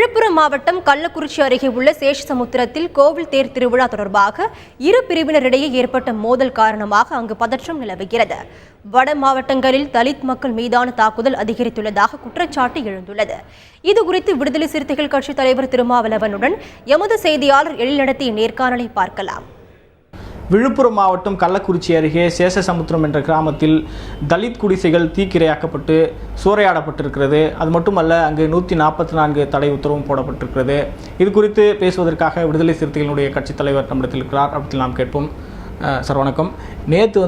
விழுப்புரம் மாவட்டம் கள்ளக்குறிச்சி அருகே உள்ள சேஷசமுத்திரத்தில் கோவில் தேர் திருவிழா தொடர்பாக இரு பிரிவினரிடையே ஏற்பட்ட மோதல் காரணமாக அங்கு பதற்றம் நிலவுகிறது. வட மாவட்டங்களில் தலித் மக்கள் மீதான தாக்குதல் அதிகரித்துள்ளதாக குற்றச்சாட்டு எழுந்துள்ளது. இதுகுறித்து விடுதலை சிறுத்தைகள் கட்சி தலைவர் திருமாவளவனுடன் எமது செய்தியாளர் எழில் நடத்திய நேர்காணலை பார்க்கலாம். விழுப்புரம் மாவட்டம் கள்ளக்குறிச்சி அருகே சேஷசமுத்திரம் என்ற கிராமத்தில் தலித் குடிசைகள் தீக்கிரையாக்கப்பட்டு சூறையாடப்பட்டிருக்கிறது. அது மட்டுமல்ல, அங்கு 144 தடை உத்தரவும் போடப்பட்டிருக்கிறது. இது குறித்து பேசுவதற்காக விடுதலை சிறுத்தைகளுடைய கட்சித் தலைவர் நம்மிடத்தில் இருக்கிறார். அப்படி நாம் கேட்போம். சார் வணக்கம். நேற்று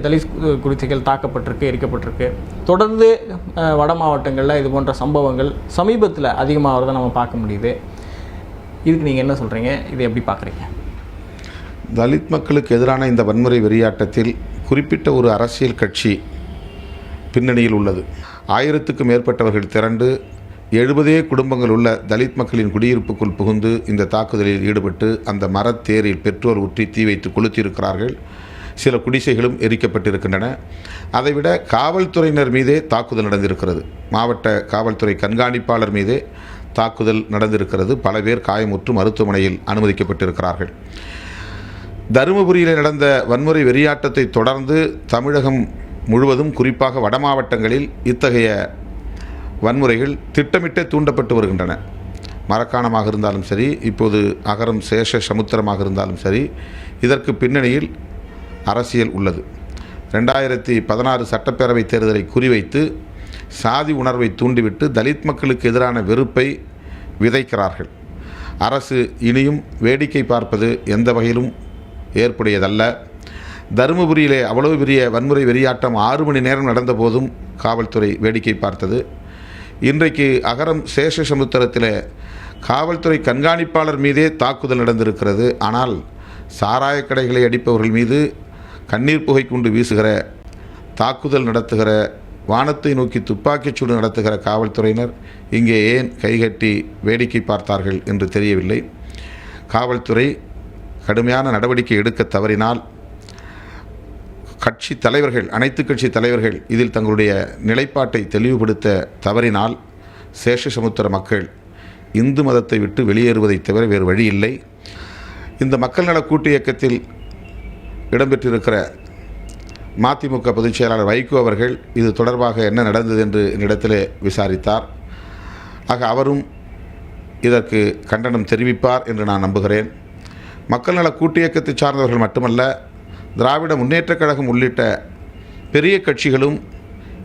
தலித் குடிசைகள் தாக்கப்பட்டிருக்கு, எரிக்கப்பட்டிருக்கு. தொடர்ந்து வட மாவட்டங்களில் இது போன்ற சம்பவங்கள் சமீபத்தில் அதிகமாகிறத நம்ம பார்க்க முடியுது. இதுக்கு நீங்கள் என்ன சொல்கிறீங்க? இதை எப்படி பார்க்குறீங்க? தலித் மக்களுக்கு எதிரான இந்த வன்முறை வெறியாட்டத்தில் குறிப்பிட்ட ஒரு அரசியல் கட்சி பின்னணியில் உள்ளது. 1000க்கும் மேற்பட்டவர்கள் திரண்டு 70 குடும்பங்கள் உள்ள தலித் மக்களின் குடியிருப்புக்குள் புகுந்து இந்த தாக்குதலில் ஈடுபட்டு அந்த மரத்தேரில் பெட்ரோல் ஊற்றி தீ வைத்து கொளுத்தியிருக்கிறார்கள். சில குடிசைகளும் எரிக்கப்பட்டிருக்கின்றன. அதைவிட காவல்துறையினர் மீதே தாக்குதல் நடந்திருக்கிறது. மாவட்ட காவல்துறை கண்காணிப்பாளர் மீதே தாக்குதல் நடந்திருக்கிறது. பல பேர் காயமுற்று மருத்துவமனையில் அனுமதிக்கப்பட்டிருக்கிறார்கள். தருமபுரியில் நடந்த வன்முறை வெறியாட்டத்தை தொடர்ந்து தமிழகம் முழுவதும், குறிப்பாக வட மாவட்டங்களில் இத்தகைய வன்முறைகள் திட்டமிட்டே தூண்டப்பட்டு வருகின்றன. மரக்காணமாக இருந்தாலும் சரி, இப்போது அகரம் சேஷசமுத்திரமாக இருந்தாலும் சரி, இதற்கு பின்னணியில் அரசியல் உள்ளது. 2016 சட்டப்பேரவைத் தேர்தலை குறிவைத்து சாதி உணர்வை தூண்டிவிட்டு தலித் மக்களுக்கு எதிரான வெறுப்பை விதைக்கிறார்கள். அரசு இனியும் வேடிக்கை பார்ப்பது எந்த வகையிலும் ஏற்புடையதல்ல. தருமபுரியிலே அவ்வளவு பெரிய வன்முறை வெறியாட்டம் 6 மணி நேரம் நடந்த போதும் காவல்துறை வேடிக்கை பார்த்தது. இன்றைக்கு அகரம் சேஷசமுத்திரத்தில் காவல்துறை கண்காணிப்பாளர் மீதே தாக்குதல் நடந்திருக்கிறது. ஆனால் சாராய கடைகளை அடிப்பவர்கள் மீது கண்ணீர் புகை கொண்டு வீசுகிற, தாக்குதல் நடத்துகிற, வானத்தை நோக்கி துப்பாக்கிச்சூடு நடத்துகிற காவல்துறையினர் இங்கே ஏன் கைகட்டி வேடிக்கை பார்த்தார்கள் என்று தெரியவில்லை. காவல்துறை கடுமையான நடவடிக்கை எடுக்க தவறினால் கட்சி தலைவர்கள், அனைத்து கட்சி தலைவர்கள் இதில் தங்களுடைய நிலைப்பாட்டை தெளிவுபடுத்த தவறினால் சேஷசமுத்திர மக்கள் இந்து மதத்தை விட்டு வெளியேறுவதை தவிர வேறு வழி இல்லை. இந்த மக்கள் நல கூட்டு இயக்கத்தில் இடம்பெற்றிருக்கிற மதிமுக பொதுச் செயலாளர் வைகோ அவர்கள் இது தொடர்பாக என்ன நடந்தது என்று என்னிடத்தில் விசாரித்தார். ஆக அவரும் இதற்கு கண்டனம் தெரிவிப்பார் என்று நான் நம்புகிறேன். மக்கள் நல கூட்டு இயக்கத்தை சார்ந்தவர்கள் மட்டுமல்ல, திராவிட முன்னேற்றக் கழகம் உள்ளிட்ட பெரிய கட்சிகளும்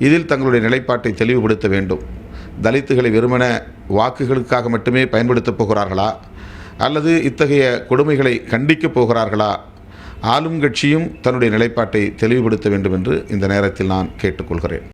இதில் தங்களுடைய நிலைப்பாட்டை தெளிவுபடுத்த வேண்டும். தலித்துகளை வெறுமன வாக்குகளுக்காக மட்டுமே பயன்படுத்தப் போகிறார்களா, அல்லது இத்தகைய கொடுமைகளை கண்டிக்கப் போகிறார்களா? ஆளும் கட்சியும் தன்னுடைய நிலைப்பாட்டை தெளிவுபடுத்த வேண்டும் என்று இந்த நேரத்தில் நான் கேட்டுக்கொள்கிறேன்.